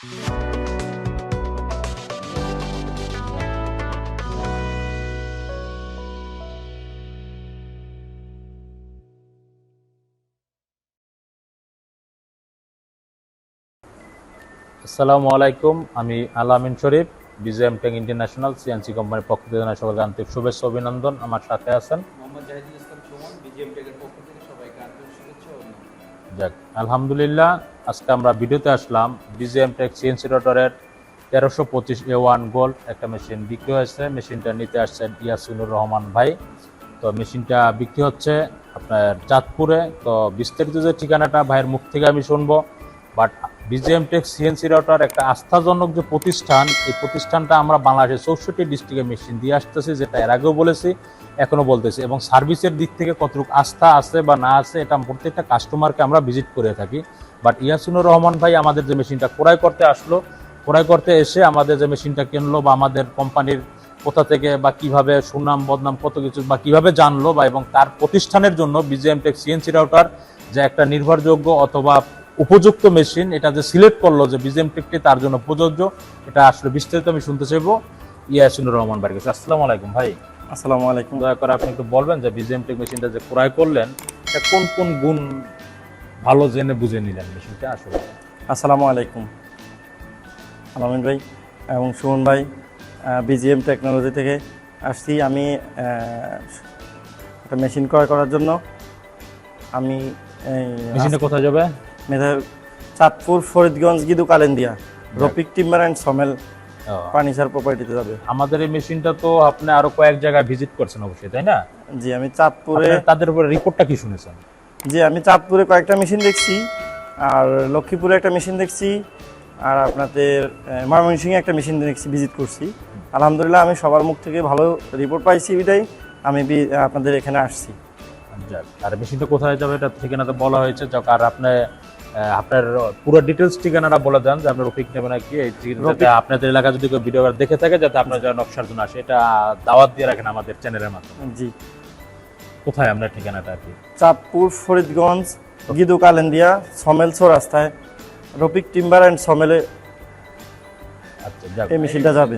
আসসালামু আলাইকুম, আমি আলামিন শরীফ, BGM টেক ইন্টারন্যাশনাল সিএনসি কোম্পানির পক্ষ থেকে জানাই সবাইকে আন্তরিক শুভেচ্ছা অভিনন্দন। আমার সাথে আছেন যাক, আলহামদুলিল্লাহ। আজকে আমরা ভিডিওতে আসলাম BGM টেক সিএনসি রোটরের 1325 A1 গোল্ড একটা মেশিন বিক্রি হয়েছে। মেশিনটা নিতে আসছেন ইয়াসিনুর রহমান ভাই। তো মেশিনটা বিক্রি হচ্ছে আপনার চাঁদপুরে। তো বিস্তারিত যে ঠিকানাটা ভাইয়ের মুখ থেকে আমি শুনবো। But BGM tech CNC rotor একটা আস্থাজনক যে প্রতিষ্ঠান, এই প্রতিষ্ঠানটা আমরা বাংলাদেশের 64 ডিস্ট্রিক্টে মেশিন দিয়ে আসতেছি, যেটা এর আগেও বলেছি, এখনও বলতেছি। এবং সার্ভিসের দিক থেকে কতটুকু আস্থা আছে বা না আছে, এটা প্রত্যেকটা কাস্টমারকে আমরা ভিজিট করে থাকি। বাট ইয়াসিনুর রহমান ভাই আমাদের যে মেশিনটা ক্রয় করতে আসলো, ক্রয় করতে এসে আমাদের যে মেশিনটা কিনলো বা আমাদের কোম্পানির কোথা থেকে বা কিভাবে সুনাম বদনাম কত কিছু বা কিভাবে জানলো, বা এবং তার প্রতিষ্ঠানের জন্য BGM টেক সিএনসি রাউটার যে একটা নির্ভরযোগ্য অথবা উপযুক্ত মেশিন, এটা যে সিলেক্ট করলো যে BGM টেকটি তার জন্য প্রযোজ্য, এটা আসলে বিস্তারিত আমি শুনতে চাইবো ইয়াসিনুর রহমান ভাইয়ের কাছে। আসসালামু আলাইকুম ভাই। আসসালামু আলাইকুম। দয়া করে আপনি একটু বলবেন যে BGM টেক মেশিনটা যে ক্রয় করলেন, এটা কোন কোন গুণ ভালো জেনে বুঝে নিলেন মেশিনটা আসলে? আসসালামু আলাইকুম আলামিন ভাই এবং সুমন ভাই, BGM টেকনোলজি থেকে আসছি। আমি একটা মেশিন ক্রয় করার জন্য। আমি মেশিনটা কোথায় যাবে? Chandpur, Faridganj, Gidu, Kalendia, Rafiq timber and Shomel furniture প্রপার্টিতে যাবে। আমাদের এই মেশিনটা তো আপনি আরো কয়েক জায়গায় ভিজিট করছেন অবশ্যই, তাই না? জি, আমি চাঁদপুরে। তাদের উপরে রিপোর্টটা কি শুনেছেন? জি, আমি চাঁদপুরে কয়েকটা মেশিন দেখছি, আর লক্ষ্মীপুরে একটা মেশিন দেখছি, আর আপনাদের ময়মনসিংহে একটা মেশিন দেখছি, ভিজিট করছি। আলহামদুলিল্লাহ আমি সবার মুখ থেকে ভালো রিপোর্ট পাইছি, বিদায় আমি আপনাদের এখানে আসছি। আর মেশিনটা কোথায় যাবে এটা ঠিকানাতে বলা হয়েছে। আর আপনার পুরো ডিটেলস ঠিকানাটা বলে দেন যে আপনার রফিক নেবে নাকি, যাতে আপনাদের এলাকা যদি কেউ ভিডিও দেখে থাকে যাতে আপনার যারা নকশার জন্য আসে, এটা দাওয়াত দিয়ে রাখেন আমাদের চ্যানেলের মাধ্যমে। জি, কোথায় আপনার ঠিকানাটা কি? চাঁদপুর, ফরিদগঞ্জ, গিদু, কালেন্দিয়া, সমেল রাস্তায় রফিক টিম্বার অ্যান্ড সমেলে এই মেশিনটা যাবে।